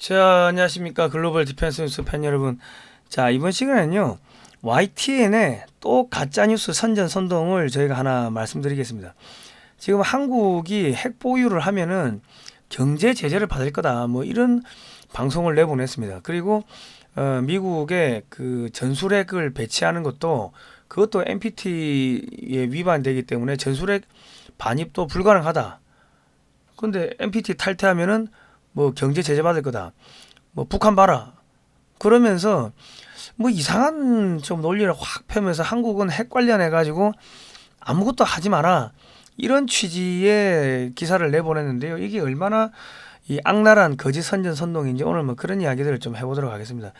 자, 안녕하십니까. 글로벌 디펜스 뉴스 팬 여러분. 자, 이번 시간에는요, YTN의 또 가짜뉴스 선전선동을 저희가 하나 말씀드리겠습니다. 지금 한국이 핵 보유를 하면은 경제 제재를 받을 거다. 뭐 이런 방송을 내보냈습니다. 그리고 미국의 그 전술핵을 배치하는 것도 그것도 NPT에 위반되기 때문에 전술핵 반입도 불가능하다. 근데 NPT 탈퇴하면은 뭐 경제 제재 받을 거다. 뭐 북한 봐라. 그러면서 뭐 이상한 좀 논리를 확 펴면서 한국은 핵 관련해 가지고 아무것도 하지 마라. 이런 취지의 기사를 내보냈는데요. 이게 얼마나 이 악랄한 거짓 선전 선동인지 오늘 뭐 그런 이야기들을 좀 해보도록 하겠습니다.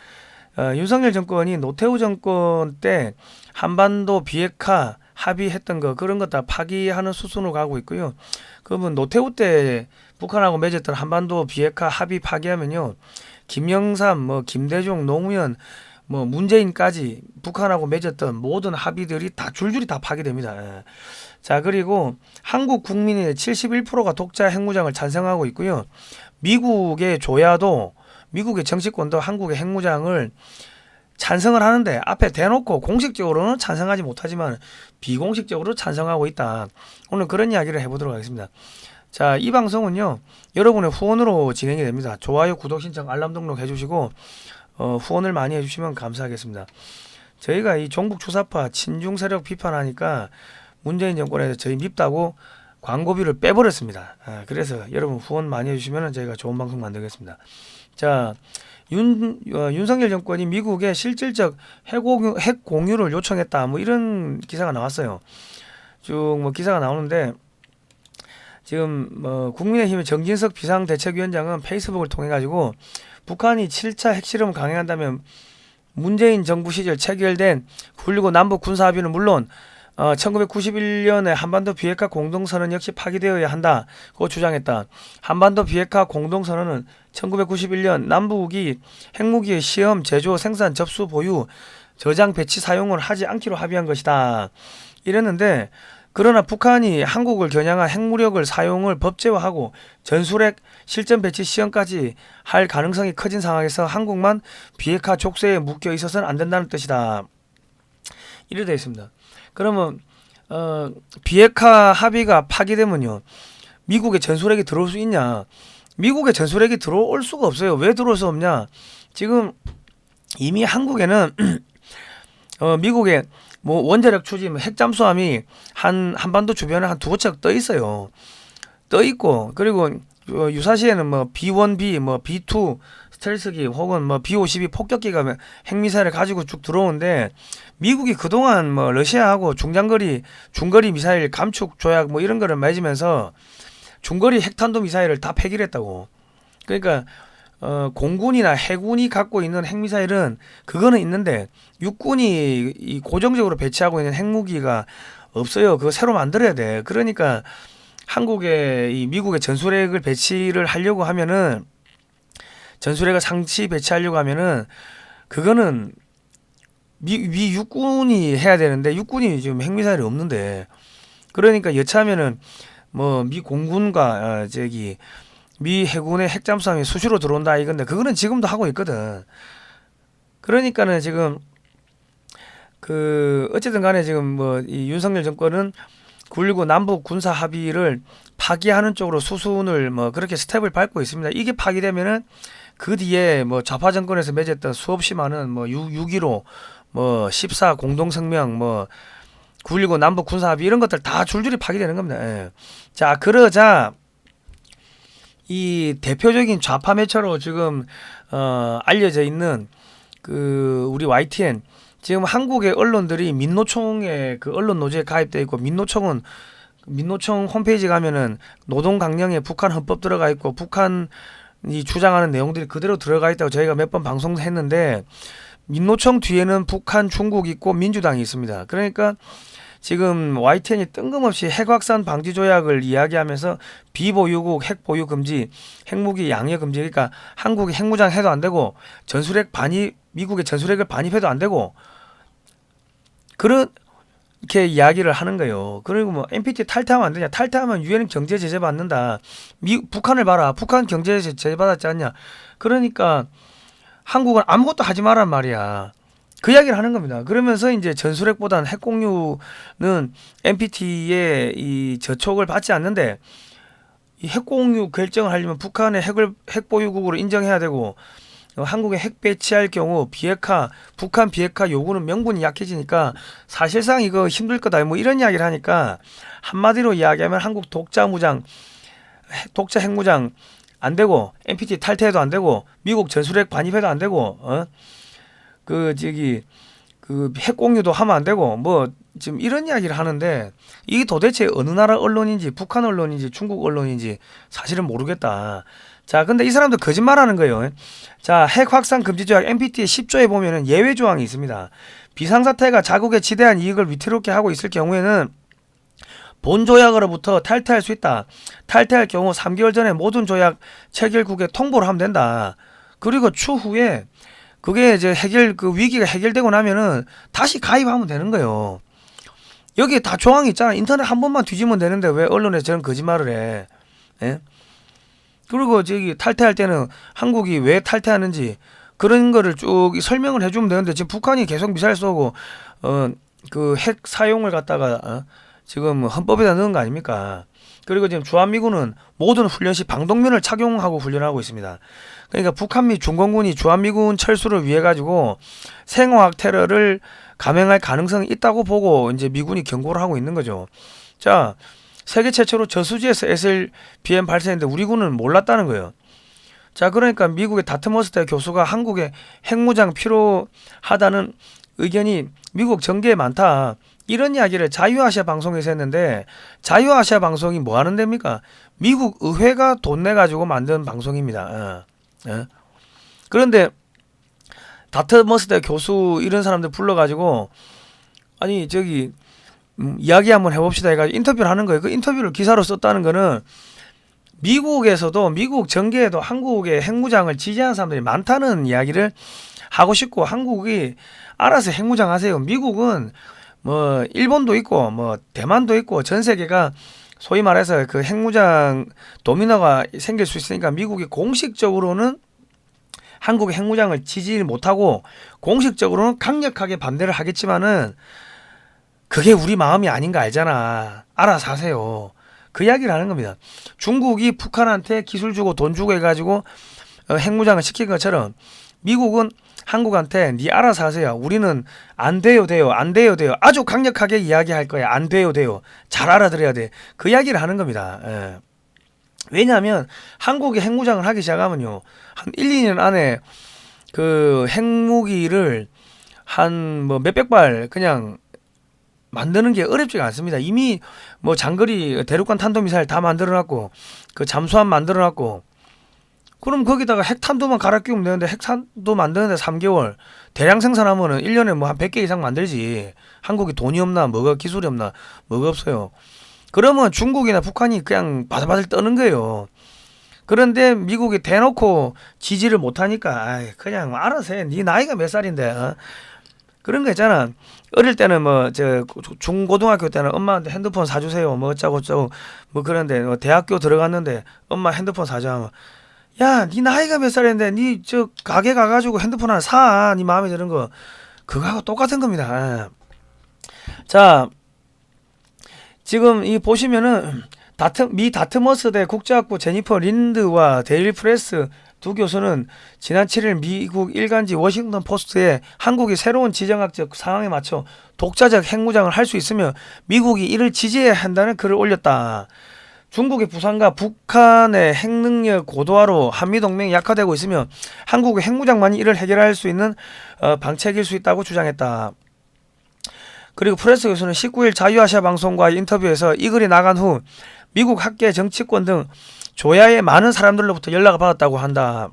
윤석열 정권이 노태우 정권 때 한반도 비핵화 합의했던 거 그런 거 다 파기하는 수순으로 가고 있고요. 그러면 노태우 때 북한하고 맺었던 한반도 비핵화 합의 파기하면요. 김영삼, 뭐 김대중, 노무현, 뭐 문재인까지 북한하고 맺었던 모든 합의들이 다 줄줄이 다 파기됩니다. 예. 자, 그리고 한국 국민의 71%가 독자 핵무장을 찬성하고 있고요. 미국의 조야도 미국의 정치권도 한국의 핵무장을 찬성을 하는데 앞에 대놓고 공식적으로는 찬성하지 못하지만 비공식적으로 찬성하고 있다. 오늘 그런 이야기를 해보도록 하겠습니다. 자, 이 방송은요, 여러분의 후원으로 진행이 됩니다. 좋아요, 구독 신청, 알람 등록 해주시고 후원을 많이 해주시면 감사하겠습니다. 저희가 이 종북 주사파 친중 세력 비판하니까 문재인 정권에서 저희 밉다고 광고비를 빼버렸습니다. 그래서 여러분 후원 많이 해주시면 저희가 좋은 방송 만들겠습니다. 자, 윤석열 정권이 미국에 실질적 핵 공유를 요청했다. 뭐 이런 기사가 나왔어요. 쭉 뭐 기사가 나오는데 지금 뭐 국민의힘의 정진석 비상대책위원장은 페이스북을 통해 가지고 북한이 7차 핵실험을 강행한다면 문재인 정부 시절 체결된 9.19 남북 군사합의는 물론 1991년에 한반도 비핵화 공동선언 역시 파기되어야 한다고 주장했다. 한반도 비핵화 공동선언은 1991년 남북이 핵무기의 시험, 제조, 생산, 접수, 보유, 저장, 배치, 사용을 하지 않기로 합의한 것이다. 이랬는데 그러나 북한이 한국을 겨냥한 핵무력을 사용을 법제화하고 전술핵 실전 배치 시험까지 할 가능성이 커진 상황에서 한국만 비핵화 족쇄에 묶여 있어서는 안 된다는 뜻이다. 이래 되어 있습니다. 그러면 비핵화 합의가 파기되면요. 미국의 전술핵이 들어올 수 있냐? 미국의 전술핵이 들어올 수가 없어요. 왜 들어올 수 없냐? 지금 이미 한국에는 미국의 뭐 원자력 추진, 핵 잠수함이 한반도 주변에 한 두어 척 떠 있어요. 떠 있고 그리고 유사시에는 뭐 B1B, 뭐 B2 스텔스기 혹은 뭐 B52 폭격기가 핵미사일을 가지고 쭉 들어오는데 미국이 그동안 뭐 러시아하고 중거리 미사일 감축 조약 뭐 이런 거를 맺으면서 중거리 핵탄도 미사일을 다 폐기를 했다고. 그러니까 공군이나 해군이 갖고 있는 핵미사일은 그거는 있는데 육군이 이 고정적으로 배치하고 있는 핵무기가 없어요. 그거 새로 만들어야 돼. 그러니까 한국의 이 미국의 전술핵을 배치를 하려고 하면은 전술핵을 상시 배치하려고 하면은 그거는 미 육군이 해야 되는데 육군이 지금 핵미사일이 없는데 그러니까 여차하면은 뭐 미 공군과 미 해군의 핵잠수함이 수시로 들어온다 이건데 그거는 지금도 하고 있거든. 그러니까는 지금 그 어쨌든 간에 지금 뭐 이 윤석열 정권은 9.19 남북 군사 합의를 파기하는 쪽으로 수순을 뭐 그렇게 스텝을 밟고 있습니다. 이게 파기되면은 그 뒤에 뭐 좌파 정권에서 맺었던 수없이 많은 뭐 6.15 뭐 14 공동성명 뭐 9.19 남북 군사 합의 이런 것들 다 줄줄이 파기되는 겁니다. 예. 자, 그러자 이 대표적인 좌파 매체로 지금 알려져 있는 그 우리 YTN 지금 한국의 언론들이 민노총의 그 언론 노조에 가입되어 있고 민노총 홈페이지 가면은 노동 강령에 북한 헌법 들어가 있고 북한이 주장하는 내용들이 그대로 들어가 있다고 저희가 몇 번 방송했는데 민노총 뒤에는 북한, 중국 있고 민주당이 있습니다. 그러니까 지금 YTN이 뜬금없이 핵확산 방지 조약을 이야기하면서 비보유국 핵 보유 금지, 핵무기 양해 금지, 그러니까 한국이 핵무장 해도 안 되고 전술핵 반입, 미국의 전술핵을 반입해도 안 되고 그런 이렇게 이야기를 하는 거예요. 그리고 뭐 NPT 탈퇴하면 안 되냐? 탈퇴하면 유엔 경제 제재 받는다. 북한을 봐라. 북한 경제 제재 받았지 않냐? 그러니까 한국은 아무것도 하지 말란 말이야. 그 이야기를 하는 겁니다. 그러면서 이제 전술핵보다는 핵공유는 NPT의 이 저촉을 받지 않는데 이 핵공유 결정을 하려면 북한의 핵 보유국으로 인정해야 되고 한국에 핵 배치할 경우 비핵화, 북한 비핵화 요구는 명분이 약해지니까 사실상 이거 힘들 거다. 뭐 이런 이야기를 하니까 한마디로 이야기하면 한국 독자 핵무장 안 되고 NPT 탈퇴해도 안 되고 미국 전술핵 반입해도 안 되고 그 핵 공유도 하면 안 되고 뭐 지금 이런 이야기를 하는데 이게 도대체 어느 나라 언론인지 북한 언론인지 중국 언론인지 사실은 모르겠다. 자, 근데 이 사람도 거짓말하는 거예요. 자, 핵 확산 금지 조약 NPT의 10조에 보면은 예외 조항이 있습니다. 비상사태가 자국의 지대한 이익을 위태롭게 하고 있을 경우에는 본 조약으로부터 탈퇴할 수 있다. 탈퇴할 경우 3개월 전에 모든 조약 체결국에 통보를 하면 된다. 그리고 추후에 그게 이제 그 위기가 해결되고 나면은 다시 가입하면 되는 거예요. 여기에 다 조항이 있잖아. 인터넷 한 번만 뒤지면 되는데 왜 언론에서 저런 거짓말을 해? 예? 그리고 저기 탈퇴할 때는 한국이 왜 탈퇴하는지 그런 거를 쭉 설명을 해주면 되는데 지금 북한이 계속 미사일 쏘고 그 핵 사용을 갖다가 지금 헌법에다 넣은 거 아닙니까? 그리고 지금 주한미군은 모든 훈련 시 방독면을 착용하고 훈련하고 있습니다. 그러니까 북한 미 중공군이 주한미군 철수를 위해 가지고 생화학 테러를 감행할 가능성이 있다고 보고 이제 미군이 경고를 하고 있는 거죠. 자, 세계 최초로 저수지에서 SLBM 발사했는데 우리 군은 몰랐다는 거예요. 자, 그러니까 미국의 다트머스트 교수가 한국에 핵무장 필요하다는 의견이 미국 정계에 많다. 이런 이야기를 자유아시아 방송에서 했는데 자유아시아 방송이 뭐 하는 데입니까? 미국 의회가 돈 내가지고 만든 방송입니다. 그런데 다트머스트 교수 이런 사람들 불러가지고 아니 저기 이야기 한번 해봅시다 해가지고 인터뷰를 하는 거예요. 그 인터뷰를 기사로 썼다는 거는 미국에서도 미국 정계에도 한국의 핵무장을 지지하는 사람들이 많다는 이야기를 하고 싶고 한국이 알아서 핵무장 하세요. 미국은 뭐 일본도 있고 뭐 대만도 있고 전 세계가 소위 말해서 그 핵무장 도미노가 생길 수 있으니까 미국이 공식적으로는 한국의 핵무장을 지지 못하고 공식적으로는 강력하게 반대를 하겠지만은 그게 우리 마음이 아닌 거 알잖아. 알아서 하세요. 그 이야기를 하는 겁니다. 중국이 북한한테 기술 주고 돈 주고 해가지고 핵무장을 시킨 것처럼 미국은 한국한테 니 알아서 하세요. 우리는 안 돼요. 아주 강력하게 이야기할 거야. 안 돼요. 잘 알아들어야 돼. 그 이야기를 하는 겁니다. 예. 왜냐하면 한국이 핵무장을 하기 시작하면요. 한 1, 2년 안에 그 핵무기를 한 뭐 몇백 발 그냥 만드는 게 어렵지가 않습니다. 이미 뭐 장거리 대륙간 탄도미사일 다 만들어놨고 그 잠수함 만들어놨고 그럼 거기다가 핵탄두만 갈아 끼우면 되는데 핵탄두 만드는데 3개월 대량 생산하면은 1년에 뭐 한 100개 이상 만들지. 한국이 돈이 없나 뭐가 기술이 없나 뭐가 없어요. 그러면 중국이나 북한이 그냥 바들바들 떠는 거예요. 그런데 미국이 대놓고 지지를 못하니까 그냥 알아서 해. 네 나이가 몇 살인데 그런 거 있잖아. 어릴 때는 뭐 저 중고등학교 때는 엄마한테 핸드폰 사주세요 뭐 어쩌고 저쩌고 뭐 그런데 대학교 들어갔는데 엄마 핸드폰 사줘. 야, 네 나이가 몇 살인데 네 저 가게 가가지고 핸드폰 하나 사. 네 마음에 드는 거. 그거하고 똑같은 겁니다. 자, 지금 이 보시면은 미 다트머스대 국제학부 제니퍼 린드와 데일리 프레스 두 교수는 지난 7일 미국 일간지 워싱턴 포스트에 한국이 새로운 지정학적 상황에 맞춰 독자적 핵무장을 할 수 있으며 미국이 이를 지지해야 한다는 글을 올렸다. 중국의 부상과 북한의 핵능력 고도화로 한미동맹이 약화되고 있으며 한국의 핵무장만이 이를 해결할 수 있는 방책일 수 있다고 주장했다. 그리고 프레스 교수는 19일 자유아시아 방송과의 인터뷰에서 이 글이 나간 후 미국 학계 정치권 등 조야의 많은 사람들로부터 연락을 받았다고 한다.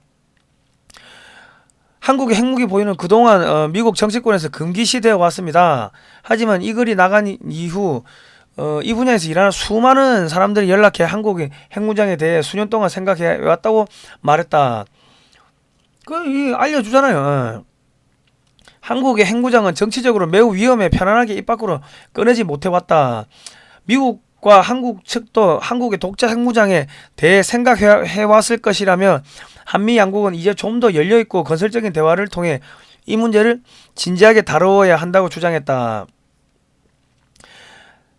한국의 핵무기 보유는 그동안 미국 정치권에서 금기시되어 왔습니다. 하지만 이 글이 나간 이후 이 분야에서 일하는 수많은 사람들이 연락해 한국의 핵무장에 대해 수년 동안 생각해 왔다고 말했다. 그 알려주잖아요. 한국의 핵무장은 정치적으로 매우 위험해 편안하게 입 밖으로 꺼내지 못해왔다. 미국과 한국 측도 한국의 독자 핵무장에 대해 생각해왔을 것이라며 한미 양국은 이제 좀 더 열려있고 건설적인 대화를 통해 이 문제를 진지하게 다루어야 한다고 주장했다.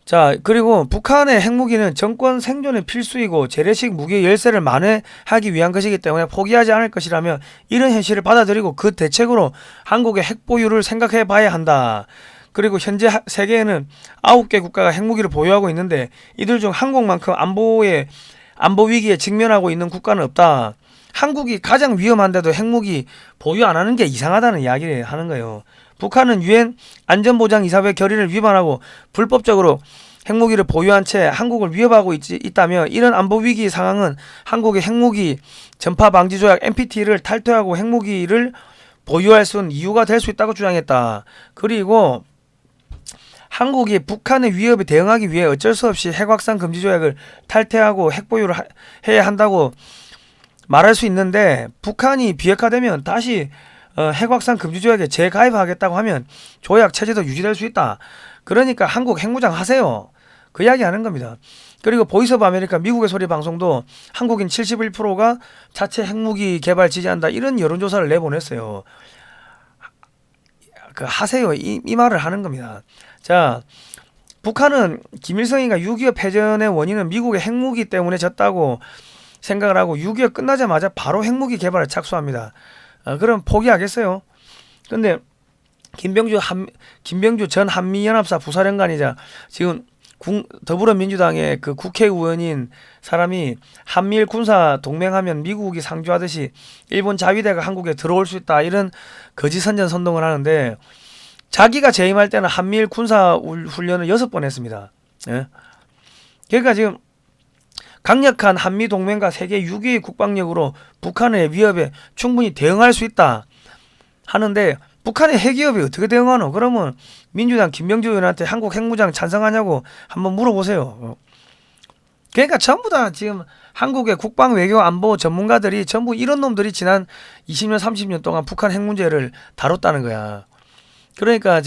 자, 그리고 북한의 핵무기는 정권 생존의 필수이고 재래식 무기 열세를 만회하기 위한 것이기 때문에 포기하지 않을 것이라며 이런 현실을 받아들이고 그 대책으로 한국의 핵 보유를 생각해 봐야 한다. 그리고 현재 세계에는 9개 국가가 핵무기를 보유하고 있는데 이들 중 한국만큼 안보 위기에 직면하고 있는 국가는 없다. 한국이 가장 위험한데도 핵무기 보유 안 하는 게 이상하다는 이야기를 하는 거예요. 북한은 유엔 안전보장이사회 결의를 위반하고 불법적으로 핵무기를 보유한 채 한국을 위협하고 있다며 이런 안보위기 상황은 한국의 핵무기 전파방지조약 NPT를 탈퇴하고 핵무기를 보유할 수 있는 이유가 될 수 있다고 주장했다. 그리고 한국이 북한의 위협에 대응하기 위해 어쩔 수 없이 핵확산 금지조약을 탈퇴하고 핵보유를 해야 한다고 말할 수 있는데 북한이 비핵화되면 다시 핵확산 금지조약에 재가입하겠다고 하면 조약 체제도 유지될 수 있다. 그러니까 한국 핵무장 하세요. 그 이야기 하는 겁니다. 그리고 보이스 오브 아메리카 미국의 소리 방송도 한국인 71%가 자체 핵무기 개발 지지한다 이런 여론조사를 내보냈어요. 그 하세요. 이 말을 하는 겁니다. 자, 북한은 김일성이가 6.25 패전의 원인은 미국의 핵무기 때문에 졌다고 생각을 하고 6.25 끝나자마자 바로 핵무기 개발에 착수합니다. 그럼 포기하겠어요? 근데 김병주 전 한미연합사 부사령관이자 지금 더불어민주당의 그 국회의원인 사람이 한미일 군사 동맹하면 미국이 상주하듯이 일본 자위대가 한국에 들어올 수 있다 이런 거짓 선전 선동을 하는데 자기가 재임할 때는 한미일 군사 훈련을 6번 했습니다. 예? 그러니까 지금 강력한 한미 동맹과 세계 6위의 국방력으로 북한의 위협에 충분히 대응할 수 있다 하는데 북한의 핵위협이 어떻게 대응하노? 그러면 민주당 김병주 의원한테 한국 핵무장 찬성하냐고 한번 물어보세요. 그러니까 전부 다 지금 한국의 국방 외교 안보 전문가들이 전부 이런 놈들이 지난 20년 30년 동안 북한 핵 문제를 다뤘다는 거야. 그러니까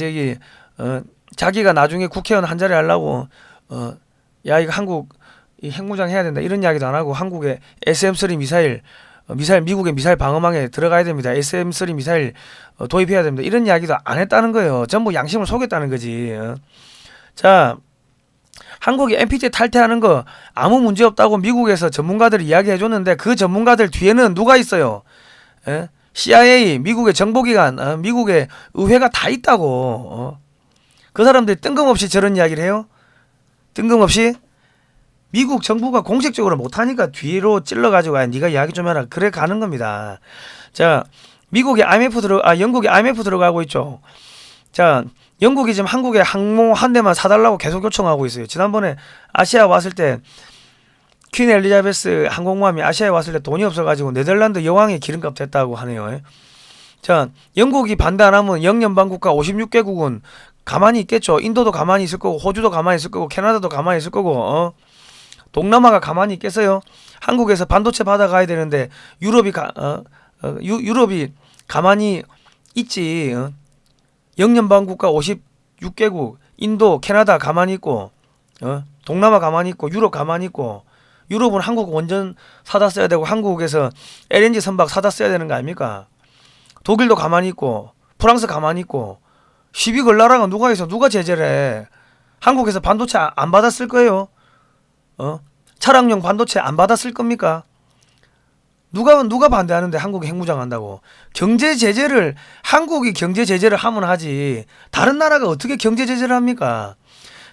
자기가 나중에 국회의원 한 자리 하려고 야 이거 한국 이 핵무장 해야 된다 이런 이야기도 안 하고 한국의 SM-3 미사일 미국의 미사일 방어망에 들어가야 됩니다. SM-3 미사일 도입해야 됩니다. 이런 이야기도 안 했다는 거예요. 전부 양심을 속였다는 거지. 자, 한국이 NPT 탈퇴하는 거 아무 문제 없다고 미국에서 전문가들이 이야기해 줬는데 그 전문가들 뒤에는 누가 있어요? CIA, 미국의 정보기관, 미국의 의회가 다 있다고. 그 사람들이 뜬금없이 저런 이야기를 해요? 뜬금없이? 미국 정부가 공식적으로 못하니까 뒤로 찔러가지고 네가 이야기 좀 해라. 그래 가는 겁니다. 자, 영국이 IMF 들어가고 있죠. 자, 영국이 지금 한국에 항모 한 대만 사달라고 계속 요청하고 있어요. 지난번에 아시아 왔을 때 퀸 엘리자베스 항공모함이 아시아에 왔을 때 돈이 없어가지고 네덜란드 여왕이 기름값 됐다고 하네요. 자, 영국이 반대 안 하면 영연방국가 56개국은 가만히 있겠죠. 인도도 가만히 있을 거고 호주도 가만히 있을 거고 캐나다도 가만히 있을 거고 동남아가 가만히 있겠어요? 한국에서 반도체 받아가야 되는데 유럽이 가만히 있지. 영연방 국가 56개국, 인도, 캐나다 가만히 있고, 동남아 가만히 있고, 유럽 가만히 있고, 유럽은 한국 원전 사다 써야 되고 한국에서 LNG 선박 사다 써야 되는 거 아닙니까? 독일도 가만히 있고, 프랑스 가만히 있고, 시비 걸 나라가 누가 있어? 누가 제재를 해? 한국에서 반도체 안 받았을 거예요. 차량용 반도체 안 받았을 겁니까? 누가 반대하는데 한국이 핵무장 한다고. 경제 제재를 한국이 경제 제재를 하면 하지 다른 나라가 어떻게 경제 제재를 합니까?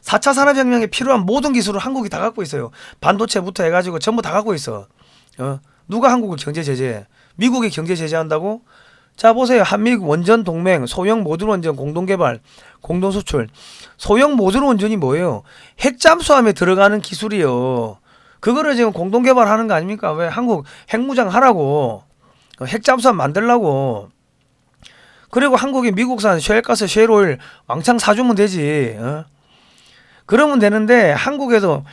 4차 산업혁명에 필요한 모든 기술을 한국이 다 갖고 있어요. 반도체부터 해가지고 전부 다 갖고 있어. 누가 한국을 경제 제재해? 미국이 경제 제재한다고? 자 보세요. 한미국 원전 동맹, 소형 모듈 원전 공동 개발, 공동 수출. 소형 모듈 원전이 뭐예요? 핵 잠수함에 들어가는 기술이요. 그거를 지금 공동 개발하는 거 아닙니까? 왜 한국 핵무장 하라고, 핵 잠수함 만들라고. 그리고 한국이 미국산 셰일가스, 셰일오일 왕창 사주면 되지. 그러면 되는데 한국에도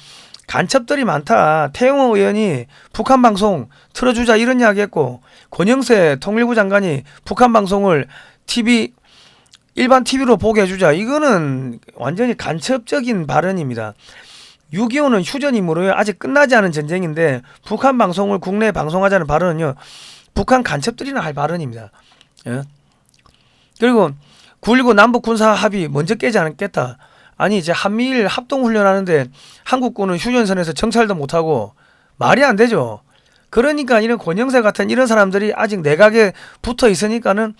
간첩들이 많다. 태영호 의원이 북한 방송 틀어주자 이런 이야기했고, 권영세 통일부 장관이 북한 방송을 TV 일반 TV로 보게 해주자. 이거는 완전히 간첩적인 발언입니다. 6.25는 휴전이므로요. 아직 끝나지 않은 전쟁인데 북한 방송을 국내에 방송하자는 발언은요. 북한 간첩들이나 할 발언입니다. 예? 그리고 9.19 남북 군사 합의 먼저 깨지 않겠다. 아니 이제 한미일 합동훈련하는데 한국군은 휴전선에서 정찰도 못하고 말이 안 되죠. 그러니까 이런 권영세 같은 이런 사람들이 아직 내각에 붙어 있으니까는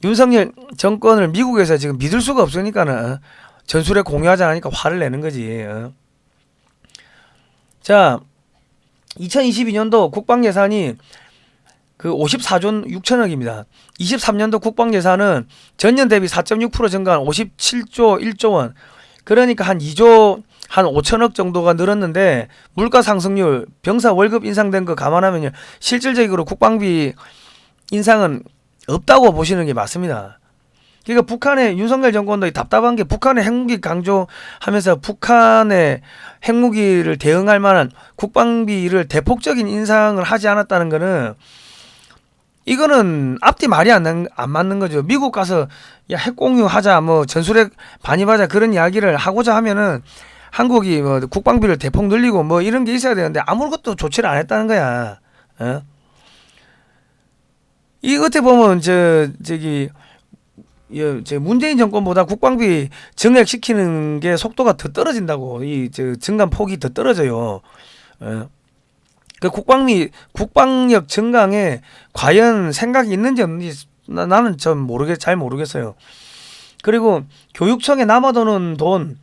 윤석열 정권을 미국에서 지금 믿을 수가 없으니까는 전술에 공유하지 않으니까 화를 내는 거지. 자, 2022년도 국방 예산이 그 54조 6천억입니다. 23년도 국방 예산은 전년 대비 4.6% 증가한 57조 1조 원. 그러니까 한 2조 한 5천억 정도가 늘었는데 물가 상승률, 병사 월급 인상된 거 감안하면요. 실질적으로 국방비 인상은 없다고 보시는 게 맞습니다. 그러니까 북한의 윤석열 정권도 답답한 게 북한의 핵무기 강조하면서 북한의 핵무기를 대응할 만한 국방비를 대폭적인 인상을 하지 않았다는 거는 이거는 앞뒤 말이 안 맞는 거죠. 미국 가서 야, 핵 공유하자, 뭐 전술핵 반입하자 그런 이야기를 하고자 하면은 한국이 뭐 국방비를 대폭 늘리고 뭐 이런 게 있어야 되는데 아무것도 조치를 안 했다는 거야. 어? 이 어떻게 보면 저기 문재인 정권보다 국방비 증액시키는 게 속도가 더 떨어진다고. 이 증감 폭이 더 떨어져요. 어? 그 국방력 증강에 과연 생각이 있는지 없는지 나는 잘 모르겠어요. 그리고 교육청에 남아도는 돈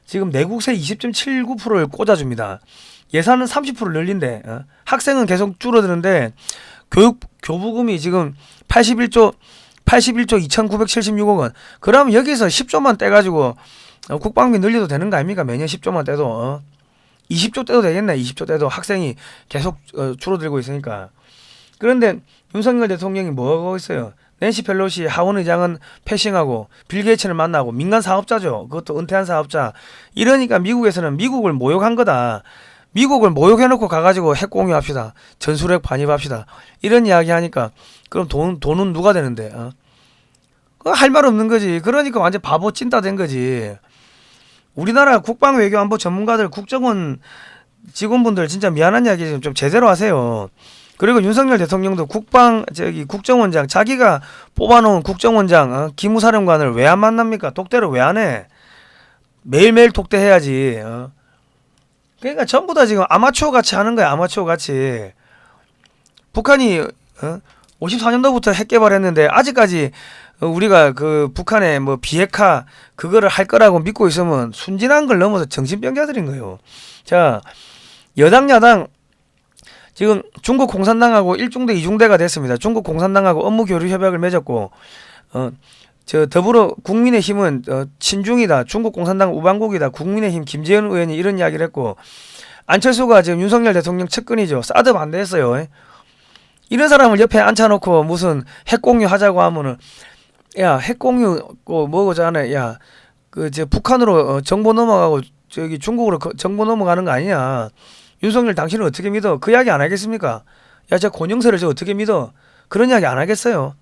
지금 내국세 20.79%를 꽂아줍니다. 예산은 30% 늘린대. 학생은 계속 줄어드는데 교부금이 지금 81조 2,976억 원. 그럼 여기서 10조만 떼가지고 국방비 늘려도 되는 거 아닙니까? 매년 10조만 떼도. 20조 떼도 되겠네. 20조 떼도 학생이 계속 줄어들고 있으니까. 그런데 윤석열 대통령이 뭐 하고 있어요? 낸시 펠로시 하원 의장은 패싱하고 빌 게이츠를 만나고 민간 사업자죠. 그것도 은퇴한 사업자. 이러니까 미국에서는 미국을 모욕한 거다. 미국을 모욕해놓고 가가지고 핵 공유합시다. 전술핵 반입합시다. 이런 이야기 하니까 그럼 돈은 누가 되는데? 할 말 없는 거지. 그러니까 완전 바보 찐따 된 거지. 우리나라 국방외교안보 전문가들 국정원 직원분들 진짜 미안한 이야기 좀 제대로 하세요. 그리고 윤석열 대통령도 국정원장 자기가 뽑아놓은 국정원장 기무사령관을 왜 안 만납니까? 독대를 왜 안 해? 매일매일 독대해야지. 그러니까 전부 다 지금 아마추어 같이 하는 거야. 아마추어 같이. 북한이 54년도부터 핵 개발했는데 아직까지 우리가 그 북한의 뭐 비핵화 그거를 할 거라고 믿고 있으면 순진한 걸 넘어서 정신병자들인 거예요. 자, 여당 야당 지금 중국 공산당하고 1중대 2중대가 됐습니다. 중국 공산당하고 업무 교류 협약을 맺었고 더불어 국민의힘은 친중이다. 중국 공산당 우방국이다. 국민의힘 김재현 의원이 이런 이야기를 했고 안철수가 지금 윤석열 대통령 측근이죠. 사드 반대했어요. 이런 사람을 옆에 앉혀놓고 무슨 핵공유 하자고 하면은 야 핵공유 뭐고 자네 야 북한으로 정보 넘어가고 저기 중국으로 정보 넘어가는 거 아니냐. 윤석열 당신은 어떻게 믿어? 그 이야기 안 하겠습니까? 야 저 권영세를 저 어떻게 믿어? 그런 이야기 안 하겠어요.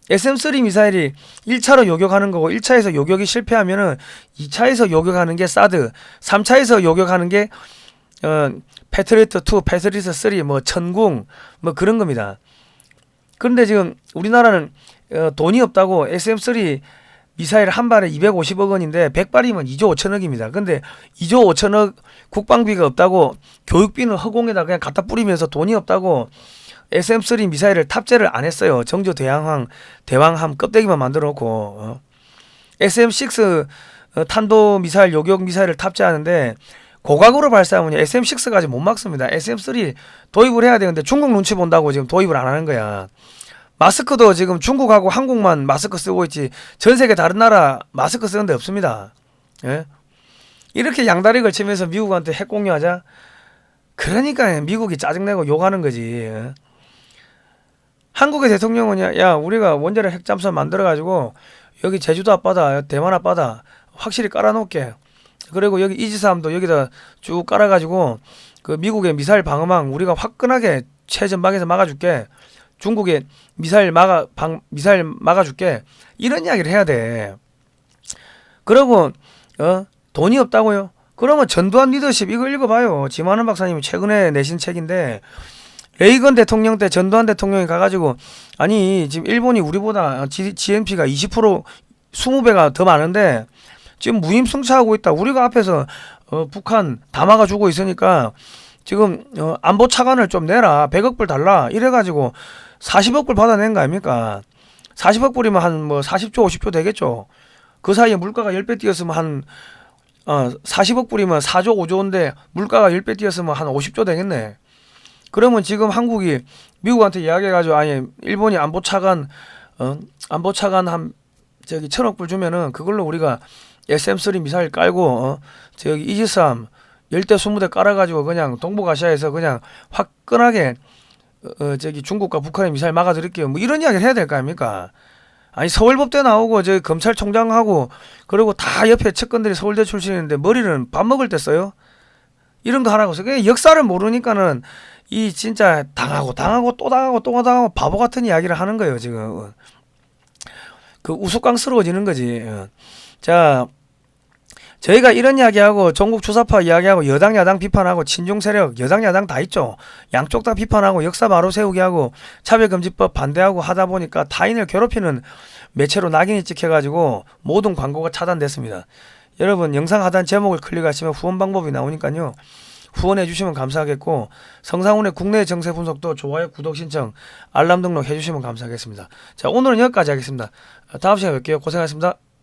SM-3 미사일이 1차로 요격하는 거고 1차에서 요격이 실패하면은 2차에서 요격하는 게 사드, 3차에서 요격하는 게 패트리어트 2, 패트리어트 3, 뭐 천궁 뭐 그런 겁니다. 그런데 지금 우리나라는 돈이 없다고 SM-3 미사일 한 발에 250억 원인데 100발이면 2조 5천억입니다. 근데 2조 5천억 국방비가 없다고 교육비는 허공에다 그냥 갖다 뿌리면서 돈이 없다고 SM-3 미사일을 탑재를 안 했어요. 정조 대왕함 껍데기만 만들어 놓고 SM-6 탄도 미사일 요격 미사일을 탑재하는데 고각으로 발사하면 SM-6까지 못 막습니다. SM-3 도입을 해야 되는데 중국 눈치 본다고 지금 도입을 안 하는 거야. 마스크도 지금 중국하고 한국만 마스크 쓰고 있지 전 세계 다른 나라 마스크 쓰는 데 없습니다. 예? 이렇게 양다리 걸치면서 미국한테 핵 공유하자? 그러니까 미국이 짜증내고 욕하는 거지. 예? 한국의 대통령은 야 우리가 원자력 핵잠수함 만들어가지고 여기 제주도 앞바다 대만 앞바다 확실히 깔아놓을게. 그리고 여기 이지스함도 여기다 쭉 깔아가지고 그 미국의 미사일 방어망 우리가 화끈하게 최전방에서 막아줄게. 중국의 미사일 막아줄게. 이런 이야기를 해야 돼. 그러고 돈이 없다고요? 그러면 전두환 리더십 이거 읽어봐요. 지만원 박사님이 최근에 내신 책인데 레이건 대통령 때 전두환 대통령이 가가지고 아니 지금 일본이 우리보다 GNP가 20% 20배가 더 많은데 지금 무임승차하고 있다. 우리가 앞에서 북한 다 막아주고 있으니까 지금 안보 차관을 좀 내라. 100억 불 달라. 이래가지고 40억 불 받아낸 거 아닙니까? 40억 불이면 한 뭐 40조 50조 되겠죠. 그 사이에 물가가 10배 뛰었으면 한 40억 불이면 4조 5조인데 물가가 10배 뛰었으면 한 50조 되겠네. 그러면 지금 한국이 미국한테 이야기해가지고 아니 일본이 안보 차관 한 저기 1,000억 불 주면은 그걸로 우리가 SM3 미사일 깔고 저기 이지스함 10대 20대 깔아가지고 그냥 동북아시아에서 그냥 화끈하게 저기 중국과 북한의 미사일 막아드릴게요. 뭐 이런 이야기를 해야 될 거 아닙니까? 아니 서울법대 나오고 저기 검찰총장하고 그리고 다 옆에 측근들이 서울대 출신인데 머리는 밥 먹을 때 써요? 이런 거 하라고 해서 그냥 역사를 모르니까는 이 진짜 당하고 또 당하고 바보 같은 이야기를 하는 거예요 지금. 그 우스꽝스러워지는 거지. 자, 저희가 이런 이야기하고 전국 주사파 이야기하고 여당 야당 비판하고 친중 세력 여당 야당 다 있죠. 양쪽 다 비판하고 역사 바로 세우기 하고 차별금지법 반대하고 하다 보니까 타인을 괴롭히는 매체로 낙인이 찍혀가지고 모든 광고가 차단됐습니다. 여러분 영상 하단 제목을 클릭하시면 후원 방법이 나오니까요. 후원해 주시면 감사하겠고 성상훈의 국내 정세 분석도 좋아요 구독 신청 알람 등록 해주시면 감사하겠습니다. 자 오늘은 여기까지 하겠습니다. 다음 시간에 뵐게요. 고생하셨습니다.